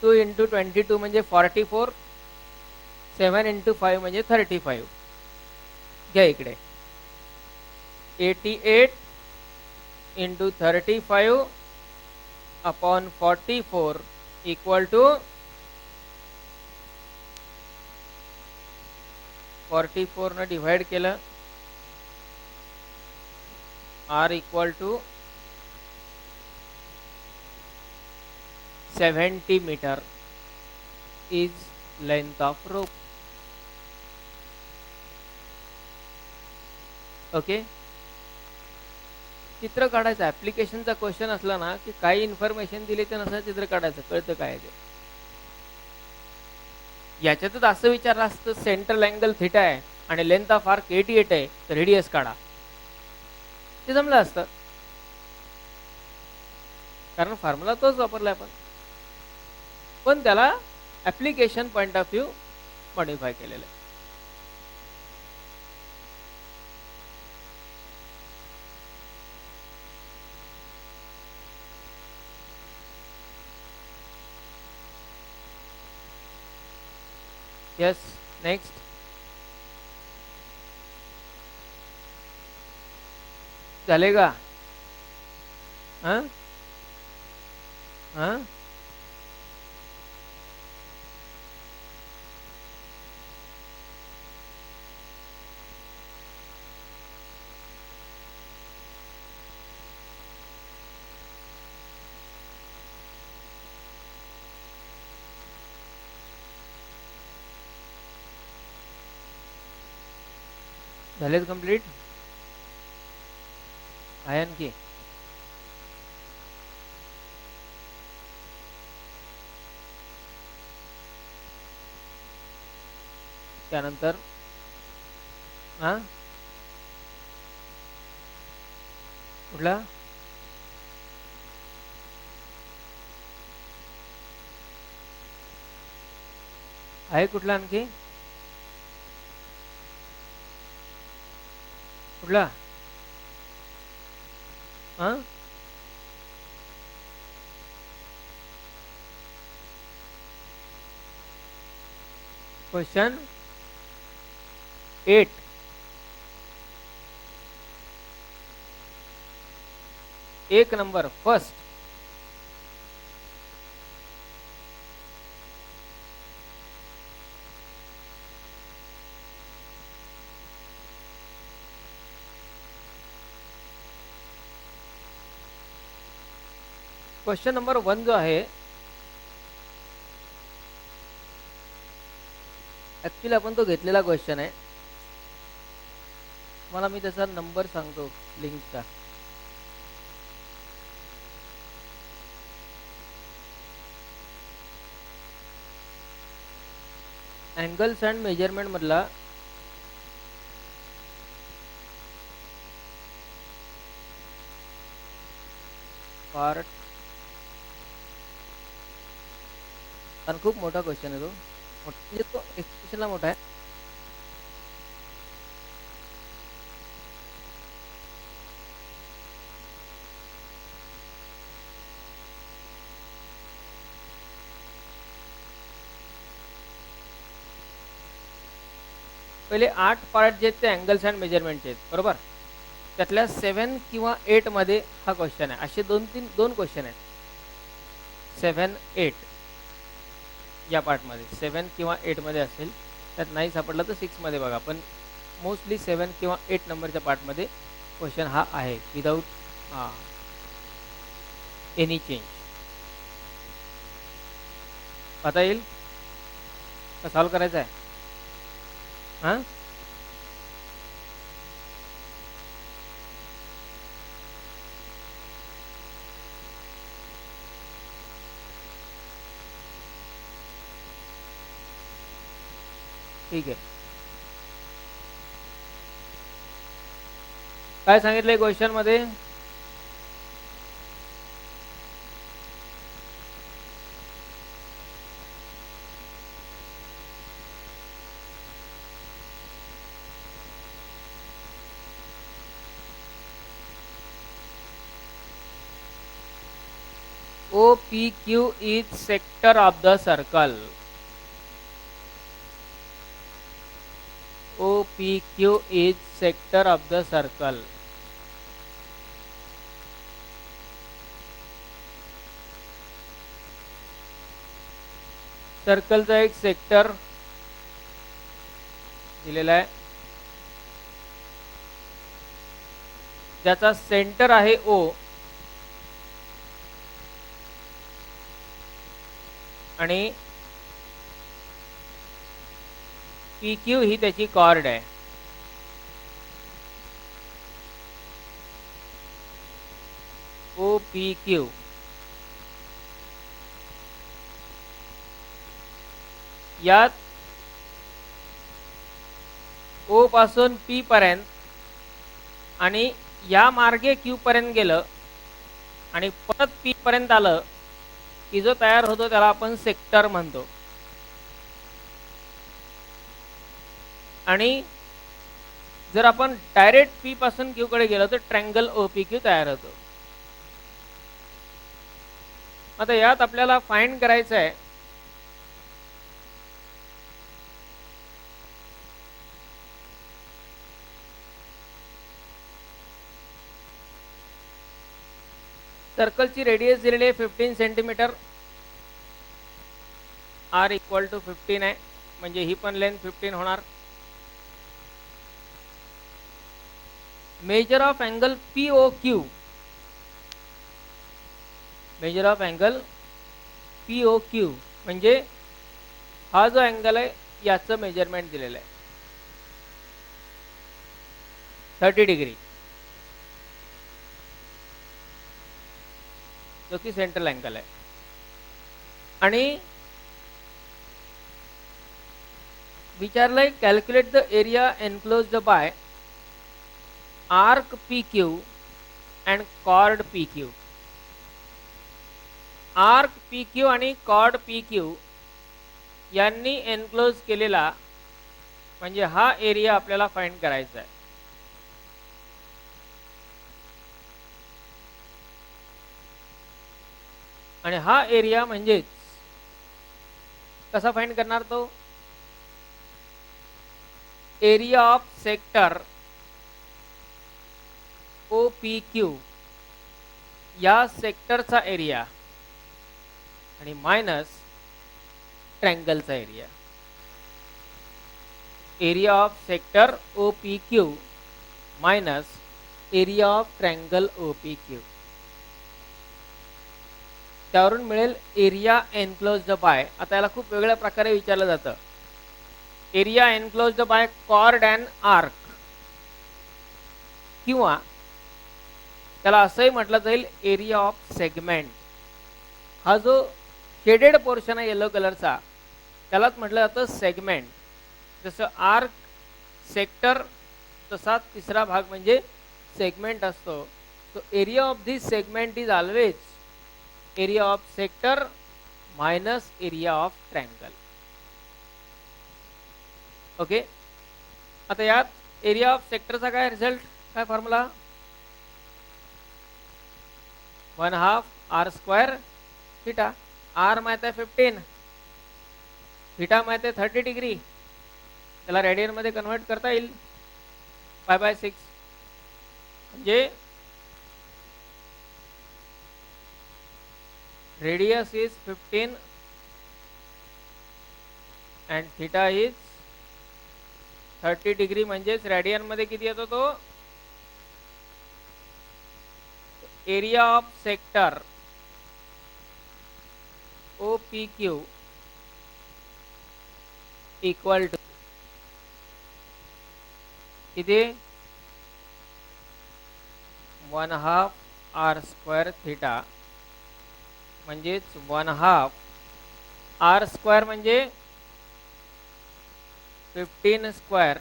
टू इंटू 22 म्हणजे 44. 7 इंटू 5 म्हणजे 35. घ्या इकडे 88 इंटू 35 अपॉन 44 इक्वल टू 44 ने डिवाइड केलं. R equal to 70 metre is length of rope. Okay. चित्र काढायचं. ऍप्लिकेशनचा क्वेश्चन असला ना की काही इन्फॉर्मेशन दिली तर नसं चित्र काढायचं, कळतं काय ते. याच्यातच असं विचारलं असतं सेंट्रल अँगल थिटा आहे आणि लेंथ ऑफ आर्क 88 आहे, तर रेडियस काढा, ते जमलं असतं. कारण फॉर्म्युला तोच वापरलाय आपण, पण त्याला application point of view modify केलेलं आहे. यस. नेक्स्ट. झाले का? हाँ हाँ झालेत कंप्लीट आहे आणखी? त्यानंतर हा कुठला? आहे कुठला आणखी? कुठला? हां, क्वेश्चन 8. एक नंबर फर्स्ट. क्वेश्चन नंबर 1 जो आहे, ॲक्च्युली आपण तो घेतलेला क्वेश्चन आहे. मला मी त्याचा नंबर सांगतो लिंकचा. अँगल्स अँड मेजरमेंट मधला पार्ट, आणि खूप मोठा क्वेश्चन आहे तो. म्हणजे तो एक्सप्रेशनला मोठा आहे. पहिले 8 पार्ट जे आहेत ते अँगल्स अँड मेजरमेंटचे आहेत, बरोबर. त्यातल्या 7 किंवा 8 मध्ये हा क्वेश्चन आहे. असे दोन क्वेश्चन आहेत, 7, 8 या पार्टमध्ये. 7 किंवा 8 मध्ये असेल, त्यात नाही सापडला तर 6 मध्ये बघा. पण मोस्टली 7 किंवा 8 नंबरच्या पार्टमध्ये क्वेश्चन हा आहे, विदाउट एनी चेंज. पाहता येईल का? सॉल्व करायचं आहे. हां, ठीक आहे. काय सांगितलंय क्वेश्चन मध्ये? OPQ is sector of the circle. OPQ is sector of the circle. सर्कलचा एक सेक्टर दिलेला आहे, ज्याचा सेंटर आहे O आणि PQ ही त्याची कॉर्ड आहे. OPQ यात O पासून P पर्यंत आणि या मार्गे Q पर्यंत गेलं आणि परत P पर्यंत आलं की जो तयार होतो त्याला आपण सेक्टर म्हणतो. आणि जर आपण डायरेक्ट P पासून Q कडे गेलो तर ट्रँगल OPQ तयार होतो. आता यात आपल्याला फाइंड करायचं आहे सर्कलची रेडियस दिलेली आहे 15 सेंटीमीटर. R इक्वल टू 15 आहे, म्हणजे ही पण लेंथ 15 होणार. Measure of angle POQ, measure of angle POQ म्हणजे हा जो अँगल आहे याचं मेजरमेंट दिलेलं आहे 30 डिग्री, जो की सेंट्रल अँगल आहे. आणि विचारलंय calculate the area enclosed by arc PQ and chord PQ. Arc PQ आणि कॉर्ड PQ यांनी एनक्लोज केलेला म्हणजे हा एरिया आपल्याला फाइंड करायचा आहे. आणि हा एरिया म्हणजेच कसा फाइंड करणार तो? एरिया ऑफ सेक्टर OPQ या सेक्टरचा एरिया आणि मायनस ट्रँगलचा area. Area of sector OPQ minus area of triangle OPQ. त्यावरून मिळेल एरिया एनक्लोज्ड बाय. आता याला खूप वेगळ्या प्रकारे विचारलं जातं. Area enclosed by chord and arc, किंवा त्याला असंही म्हटलं जाईल एरिया ऑफ सेगमेंट. हा जो शेडेड पोर्शन आहे येलो कलरचा त्यालाच म्हटलं जातं सेगमेंट. जसं आर्क, सेक्टर, तसा तिसरा भाग म्हणजे सेगमेंट असतो. So area of this segment is always area of sector minus area of triangle. Okay. आता यात एरिया ऑफ सेक्टरचा काय रिझल्ट, काय फॉर्म्युला? 1/2 r² theta. आर माहित आहे 15, थीटा माहित आहे 30 डिग्री. त्याला रेडियन मध्ये कन्वर्ट करता येईल π/6. म्हणजे radius is 15 and theta is 30 degree. म्हणजेच रेडियन मध्ये किती येतो तो? Area of sector OPQ equal to किती? 1/2 r² थीटा. म्हणजेच 1/2 r² म्हणजे 15²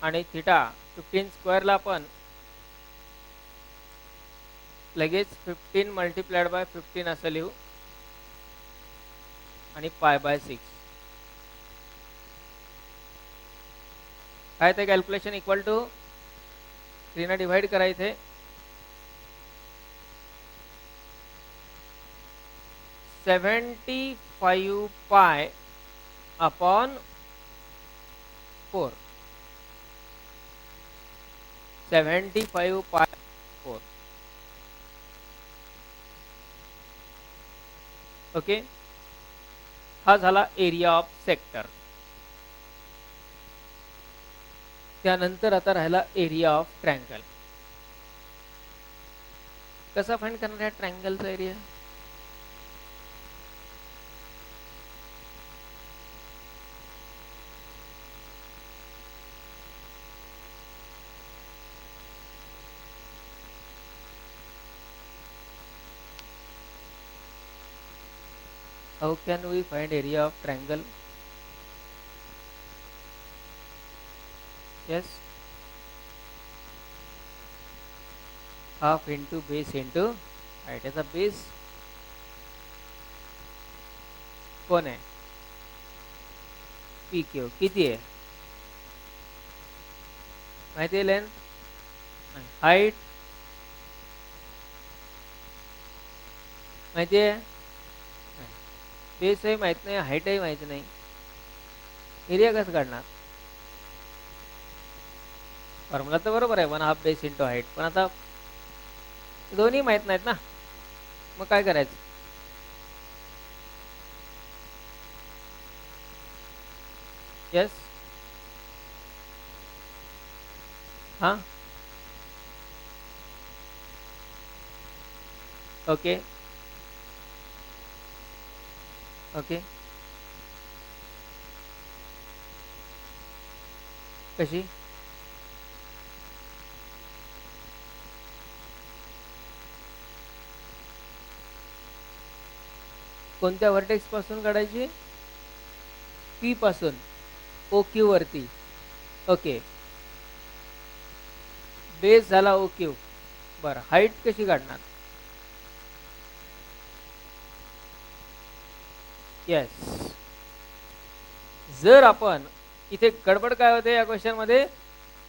आणि थीटा 15² ला पण लगेच 15 मल्टिप्लाइड बाय 15 असं लिहू आणि π/6. काय ते कॅल्क्युलेशन इक्वल टू 3 ने डिवाइड करा इथे. 75 पाय अपॉन 4. 75 पाय 4. ओके. हा झाला एरिया ऑफ सेक्टर. त्यानंतर आता राहिला एरिया ऑफ ट्रँगल. कसा फाइंड करणार आहे ट्रँगलचा area? How can we find area of triangle? Yes, half into base into height. याचा बेस कोण आहे? PQ. किती आहे माहिती आहे? लेंथ, हाईट माहिती आहे, बेसही माहित नाही, हाईटही माहित नाही, एरिया कसं काढणार? फॉर्म्युला तर बरोबर आहे 1/2 बेस इंटू हाईट, पण आता दोन्ही माहित नाहीत ना, मग काय करायचं? यस. हां, ओके ओके. कशी? कोणत्या व्हर्टेक्स पासून काढायची? P पासून OQ वरती. ओके, बेस झाला OQ. बरं, हाईट कशी काढणार? यस, जर आपण इथे गडबड काय होते या क्वेश्चन मध्ये,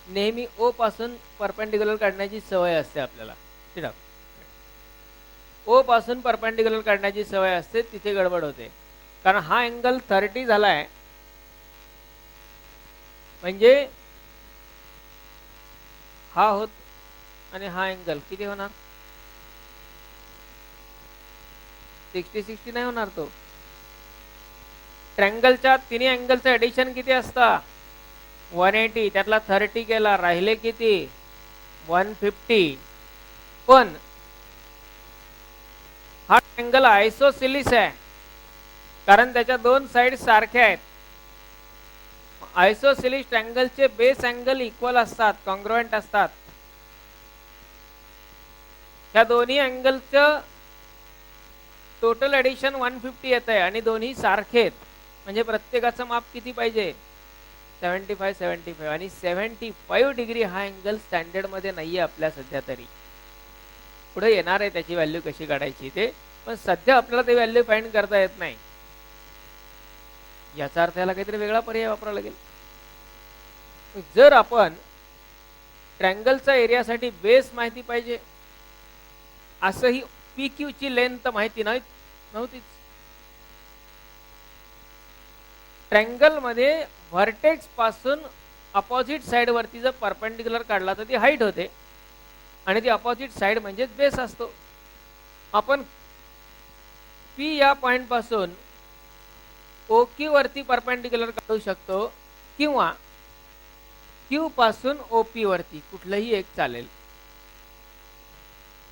नेहमी ओ पासून परपेंडिक्युलर काढण्याची सवय असते आपल्याला. ठीक आहे, ओ पासून परपेंडिक्युलर काढण्याची सवय असते, तिथे गडबड होते. कारण हा अँगल 30 झालाय, म्हणजे हा होत आणि हा अँगल किती होणार, 60 नाही होणार. तो ट्रँगलच्या तिन्ही अँगलचं ऍडिशन किती असतं, 180. त्यातला 30 केला, राहिले किती 150. पण हा अँगल आयसोसिलिस आहे, कारण त्याच्या दोन साइड सारख्या आहेत. आयसोसिलिस ट्रँगलचे बेस अँगल इक्वल असतात, कॉन्ग्रुएंट असतात. ह्या दोन्ही अँगलचं टोटल ऍडिशन 150 येत आहे आणि दोन्ही सारखे आहेत. म्हणजे प्रत्येकाचं माप किती पाहिजे, 75 आणि 75 डिग्री हा अँगल स्टँडर्ड मध्ये नाहीये आपल्या सध्या तरी. पुढे येणार आहे त्याची व्हॅल्यू कशी काढायची ते, पण सध्या आपल्याला ते व्हॅल्यू फाइंड करता येत नाही. याचा अर्थ याला काहीतरी वेगळा पर्याय वापरावा लागेल. जर आपण ट्रँगलचा एरियासाठी बेस माहिती पाहिजे, असंही पी क्यू ची लेंथ माहिती नव्हतीच. ट्रँगल मध्ये व्हर्टेक्स पासून अपोजिट साइड वरती जर परपेंडिक्युलर काढला तर ती हाईट होते, आणि ती अपोजिट साइड म्हणजेच बेस असतो. आपण पी या पॉइंट पासून ओक्यू वरती परपेंडिक्युलर काढू शकतो, किंवा क्यू पासून ओपी वरती, कुठलंही एक चालेल.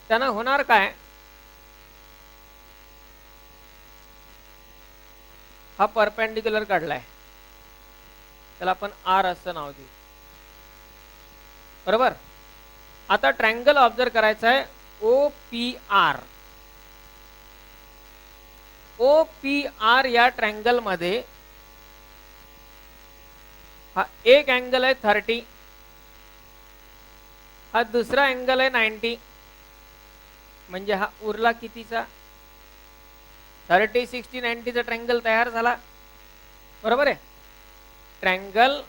त्यानं होणार काय, हा परपेंडिक्युलर काढलाय, त्याला आपण आर असं नाव देऊ. बरोबर. आता ट्रँगल ऑब्झर्व करायचा आहे O P R. O P R या ट्रँगल मध्ये हा एक अँगल आहे 30, हा दुसरा अँगल आहे 90. म्हणजे हा उरला कितीचा, 30 60 90 चा ट्रँगल तयार झाला. बरोबर आहे. Triangle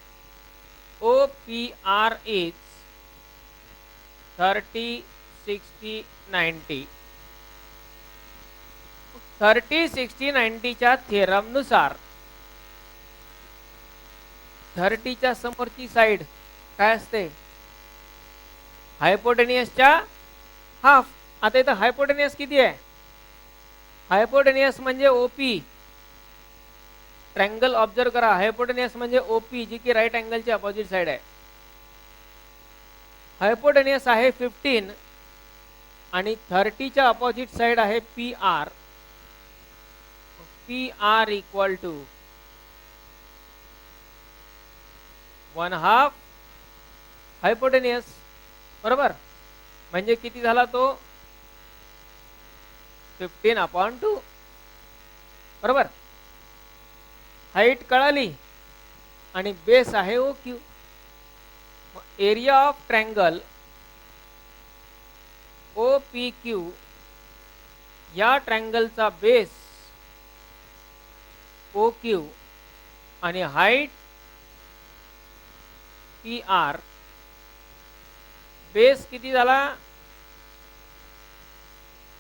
O P R is 30 60 90. 30 60 90 च्या थेरम नुसार 30 च्या समोरची साइड काय असते, हायपोटेनियसच्या हाफ. आता इथं हायपोटेनियस किती आहे, हायपोटेनियस म्हणजे ओपी. ट्रँगल ऑब्झर्व करा, हायपोटेनियस म्हणजे ओपी, जी की राईट अँगलची अपोजिट साइड आहे. हायपोटेनियस आहे 15 आणि 30 च्या अपोजिट साइड आहे P R. P R equal to 1/2 hypotenuse. बरोबर. म्हणजे किती झाला तो, 15/2. बरोबर. हाईट कळाली आणि बेस आहे O Q. Area of triangle O P Q या ट्रँगलचा बेस ओ क्यू आणि हाईट पी आर. बेस किती झाला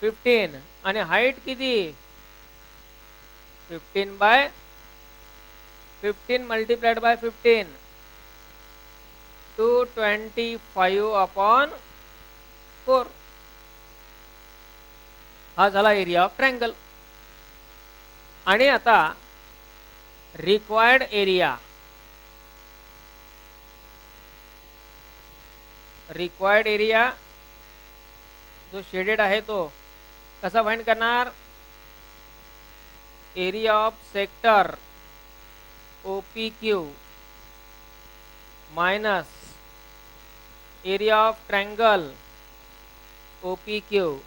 15 आणि हाईट किती 15 मल्टीप्लाइड बाय 15, 225/4. हा झाला एरिया ऑफ ट्रँगल. आणि आता रिक्वायर्ड एरिया, जो शेडेड आहे तो कसा फाइंड करणार, area of sector OPQ minus area of triangle OPQ.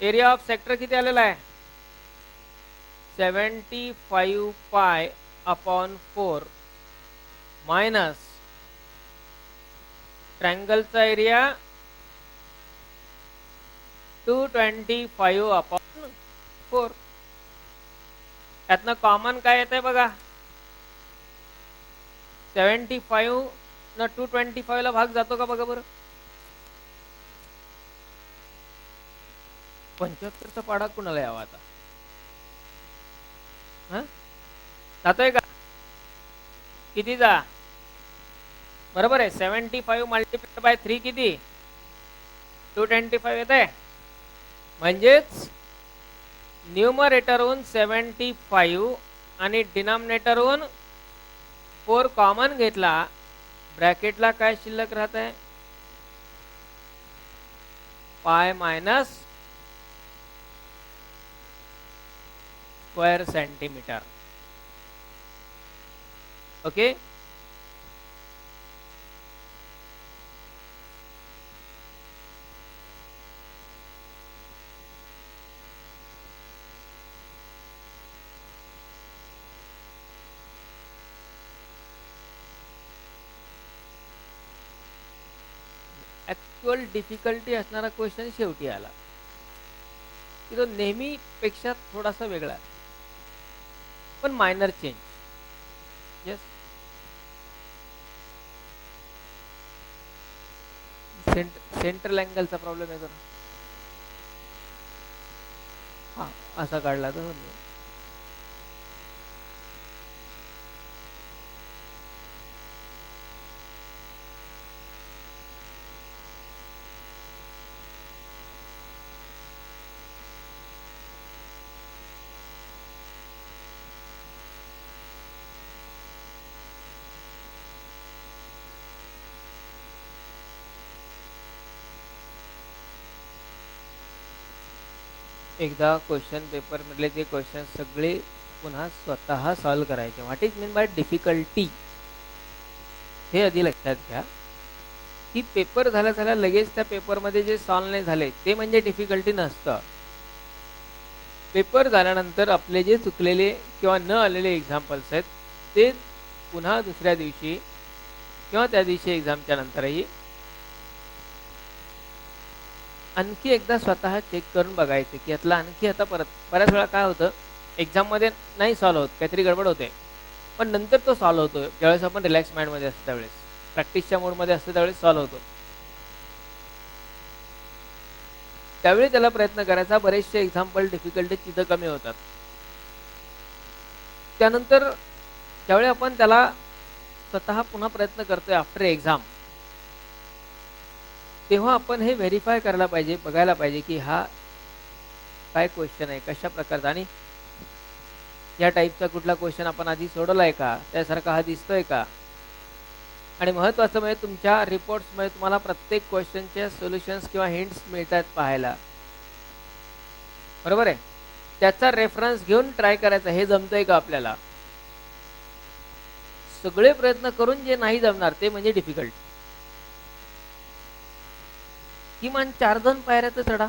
Area of sector किती आलेला आहे, 75π/4 माइनस ट्रँगलचा एरिया 225/4. त्यातनं कॉमन काय येत आहे बघा, 75 न 225 ला भाग जातो का बघा बरं. 75चा पाडा कुणाला यावा आता, जातोय का, किती जा, बरोबर आहे. 75 मल्टिप्लाय बाय 3 किती, 225 येत आहे. म्हणजेच न्यूमरेटरहून 75 आणि डिनॉमिनेटरहून 4 कॉमन घेतला, ब्रॅकेटला काय शिल्लक राहत आहे, pi minus square centimetre. Okay, actual difficulty असणारा क्वेश्चन शेवटी आला की तो नेहमीपेक्षा थोडासा वेगळा, पण मायनर चेंज. येस, सेंट्रल अँगलचा प्रॉब्लेम आहे. हा असा काढला तर एकदा क्वेश्चन पेपर मधले ते क्वेश्चन सगळे पुन्हा स्वतः सॉल्व करायचे. What is mean by difficulty, हे आधी लक्षात घ्या की पेपर झाल्या झाल्या लगेच त्या पेपरमध्ये जे सॉल्व नाही झाले ते म्हणजे डिफिकल्टी नसतं. पेपर झाल्यानंतर आपले जे चुकलेले किंवा न आलेले एक्झाम्पल्स आहेत ते पुन्हा दुसऱ्या दिवशी किंवा त्या दिवशी एक्झामच्या नंतरही आणखी एकदा स्वतः चेक करून बघायचे की यातला आणखी आता परत. बऱ्याच वेळा काय होतं, एक्झाममध्ये नाही सॉल्व होत, काहीतरी गडबड होते, पण नंतर तो सॉल्व होतो ज्यावेळेस आपण रिलॅक्स माइंडमध्ये असतो, त्यावेळेस प्रॅक्टिसच्या मूडमध्ये असतो त्यावेळेस सॉल्व होतो. त्यावेळी त्याला प्रयत्न करायचा, बरेचसे एक्झाम्पल डिफिकल्टी तिथं कमी होतात. त्यानंतर ज्यावेळी आपण त्याला स्वतः पुन्हा प्रयत्न करतोय आफ्टर एक्झाम, तेव्हा आपण हे व्हेरीफाय करायला पाहिजे, बघायला पाहिजे की हा काय क्वेश्चन आहे, कशा प्रकारचा, आणि या टाईपचा कुठला क्वेश्चन आपण आधी सोडवलाय का, त्यासारखा हा दिसतोय का. आणि महत्त्वाचं म्हणजे तुमच्या रिपोर्ट्समध्ये तुम्हाला प्रत्येक क्वेश्चनचे सोल्युशन्स किंवा हिंट्स मिळतात पाहायला, बरोबर आहे. त्याचा रेफरन्स घेऊन ट्राय करायचा, हे जमतंय का आपल्याला. सगळे प्रयत्न करून जे नाही जमणार ते म्हणजे डिफिकल्ट. किमान 4 पायऱ्या तर चढा,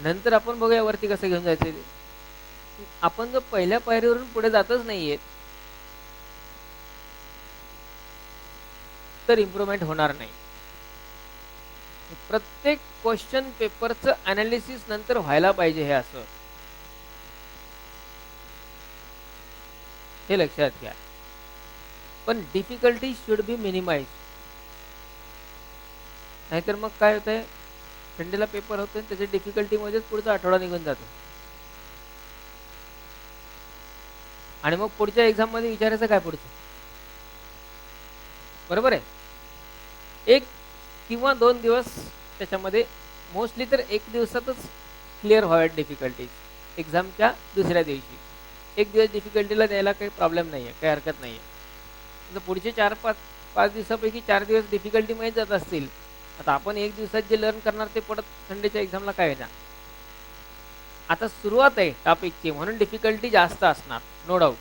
नंतर आपण बघूया वरती कसं घेऊन जायचं. आपण जर पहिल्या पायरीवरून पुढे जातच नाहीये तर इम्प्रूव्हमेंट होणार नाही. प्रत्येक क्वेश्चन पेपरचं अनालिसिस नंतर व्हायला पाहिजे, हे असं हे लक्षात घ्या. पण डिफिकल्टी शुड बी मिनिमाइज, नाहीतर मग काय होतंय, संडेला पेपर होतोय त्याच्या डिफिकल्टीमध्येच पुढचा आठवडा निघून जातो आणि मग पुढच्या एक्झाम मध्ये विचारायचं काय पुढचं, बरोबर आहे. 1 किंवा 2 दिवस त्याच्यामध्ये, मोस्टली तर 1 दिवसातच क्लिअर व्हाव्यात डिफिकल्टीज. एक्झामच्या दुसऱ्या दिवशी 1 दिवस डिफिकल्टीला द्यायला काही प्रॉब्लेम नाही आहे, काही हरकत नाही आहे. तर पुढचे 4-5 दिवसापैकी 4 दिवस डिफिकल्टीमध्ये जात असतील, आता आपण 1 दिवसात जे लर्न करणार ते परत संडेच्या एक्झामला काय येणार. आता सुरुवात आहे टॉपिकची म्हणून डिफिकल्टी जास्त असणार, नो डाऊट.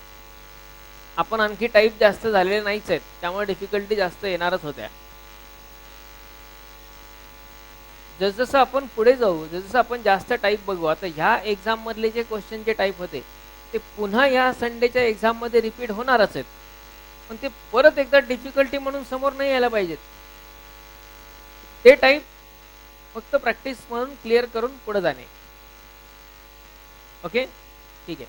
आपण आणखी टाईप जास्त झालेले नाहीच आहेत, त्यामुळे डिफिकल्टी जास्त येणारच होत्या. जसजसं आपण पुढे जाऊ, जसं आपण जास्त टाईप बघू, आता ह्या एक्झाम मधले जे क्वेश्चनचे टाईप होते ते पुन्हा या संडेच्या एक्झाम मध्ये रिपीट होणारच आहेत, पण ते परत एकदा डिफिकल्टी म्हणून समोर नाही यायला पाहिजेत. ते टाईप फक्त प्रॅक्टिस म्हणून क्लिअर करून पुढे जाणे. ओके ठीक आहे.